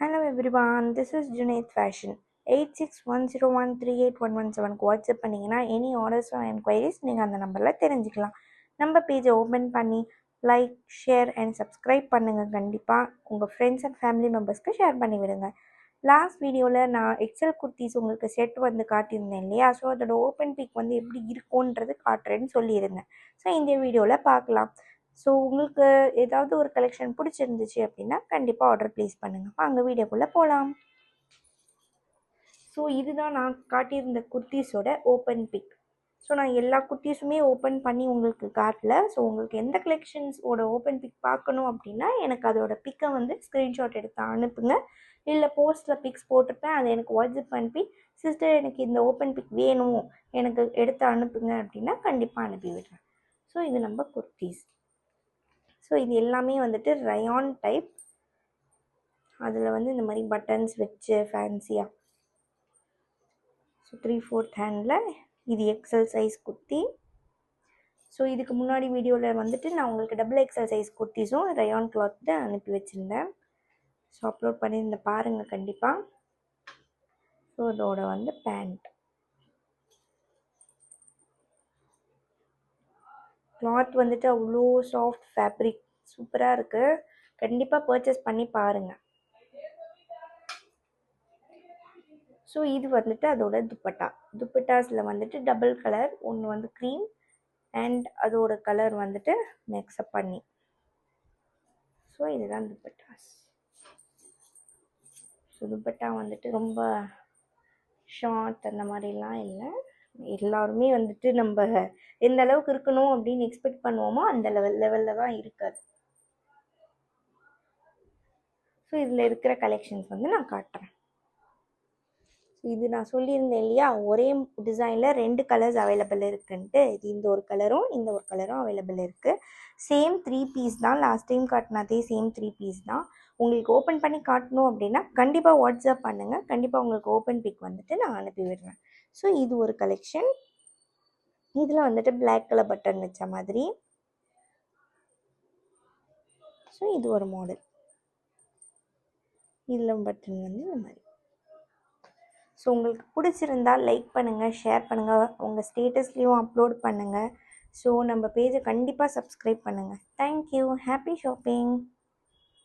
Hello everyone, this is Junaid Fashion. 8610138117 WhatsApp பண்ணிங்கன்னா any orders R enquiries நீங்கள் அந்த நம்பரில் தெரிஞ்சுக்கலாம். நம்ம பேஜை ஓப்பன் பண்ணி லைக், ஷேர் அண்ட் சப்ஸ்கிரைப் பண்ணுங்கள். கண்டிப்பாக உங்கள் ஃப்ரெண்ட்ஸ் அண்ட் ஃபேமிலி மெம்பர்ஸ்க்கு ஷேர் பண்ணி விடுங்க. லாஸ்ட் வீடியோவில் நான் எக்ஸல் குர்த்திஸ் உங்களுக்கு செட் வந்து காட்டியிருந்தேன் இல்லையா? ஸோ அதோட ஓப்பன் பிக் வந்து எப்படி இருக்கும்ன்றது காட்டுறேன்னு சொல்லியிருந்தேன். ஸோ இந்த வீடியோவில் பார்க்கலாம். ஸோ உங்களுக்கு ஏதாவது ஒரு கலெக்ஷன் பிடிச்சிருந்துச்சு அப்படின்னா கண்டிப்பாக ஆர்டர் ப்ளேஸ் பண்ணுங்கள். வாங்க வீடியோக்குள்ளே போகலாம். ஸோ இதுதான் நான் காட்டியிருந்த குர்த்திஸோட ஓப்பன் பிக். ஸோ நான் எல்லா குர்த்திஸுமே ஓப்பன் பண்ணி உங்களுக்கு காட்டல. ஸோ உங்களுக்கு எந்த கலெக்ஷன்ஸோட ஓப்பன் பிக் பார்க்கணும் அப்படின்னா எனக்கு அதோட பிக்கை வந்து ஸ்க்ரீன்ஷாட் எடுத்து அனுப்புங்க. இல்லை போஸ்ட்டில் பிக்ஸ் போட்டிருப்பேன், அதை எனக்கு வாட்ஸ்அப் அனுப்பி சிஸ்டர் எனக்கு இந்த ஓப்பன் பிக் வேணும், எனக்கு எடுத்து அனுப்புங்க அப்படின்னா கண்டிப்பாக அனுப்பி விடுறேன். ஸோ இது நம்ம குர்த்திஸ். ஸோ இது எல்லாமே வந்துட்டு ரயான் டைப். அதில் வந்து இந்த மாதிரி பட்டன்ஸ் வச்சு ஃபேன்சியாக. ஸோ 3/4 ஹேண்டில் இது எக்ஸல் சைஸ் குர்த்தி. ஸோ இதுக்கு முன்னாடி வீடியோவில் வந்துட்டு நான் உங்களுக்கு டபுள் எக்ஸல் சைஸ் குர்த்திஸும் ரயான் கிளாத் தான் அனுப்பி வச்சுருந்தேன். ஸோ அப்லோட் பண்ணியிருந்த பாருங்கள் கண்டிப்பாக. ஸோ இதோட வந்து பேண்ட் கிளாத் வந்துட்டு அவ்வளோ சாஃப்ட் ஃபேப்ரிக், சூப்பராக இருக்குது. கண்டிப்பாக பர்ச்சேஸ் பண்ணி பாருங்கள். ஸோ இது வந்துட்டு அதோட துப்பட்டாஸில் வந்துட்டு டபுள் கலர், ஒன்று வந்து க்ரீம் அண்ட் அதோட கலர் வந்துட்டு மிக்ஸ்அப் பண்ணி. ஸோ இதுதான் துப்பட்டாஸ். ஸோ துப்பட்டா வந்துட்டு ரொம்ப ஷார்ட் அந்த மாதிரிலாம் இல்லை. எல்லாருமே வந்துட்டு நம்ம எந்த அளவுக்கு இருக்கணும் அப்படின்னு எக்ஸ்பெக்ட் பண்ணுவோமோ அந்த லெவலில் தான் இருக்காது. ஸோ இதில் இருக்கிற கலெக்ஷன்ஸ் வந்து நான் காட்டுறேன். இது நான் சொல்லியிருந்தேன் இல்லையா, ஒரே டிசைனில் 2 கலர்ஸ் அவைலபிள் இருக்குன்ட்டு. இது இந்த ஒரு கலரும் இந்த ஒரு கலரும் அவைலபிள் இருக்குது. சேம் 3 பீஸ் தான். லாஸ்ட் டைம் காட்டினதே சேம் 3 பீஸ் தான். உங்களுக்கு ஓப்பன் பண்ணி காட்டணும் அப்படின்னா கண்டிப்பாக வாட்ஸ்அப் பண்ணுங்கள். கண்டிப்பாக உங்களுக்கு ஓப்பன் பிக் வந்துட்டு நான் அனுப்பி விடுறேன். ஸோ இது ஒரு கலெக்ஷன். இதில் வந்துட்டு பிளாக் கலர் பட்டன் வச்ச மாதிரி. ஸோ இது ஒரு மாடல். இதில் பட்டன் வந்து இந்த மாதிரி. ஸோ உங்களுக்கு பிடிச்சிருந்தா லைக் பண்ணுங்கள், ஷேர் பண்ணுங்கள், உங்கள் ஸ்டேட்டஸ்லேயும் அப்லோட் பண்ணுங்கள். ஸோ நம்ம பேஜை கண்டிப்பாக சப்ஸ்கிரைப் பண்ணுங்கள். தேங்க்யூ. Happy shopping.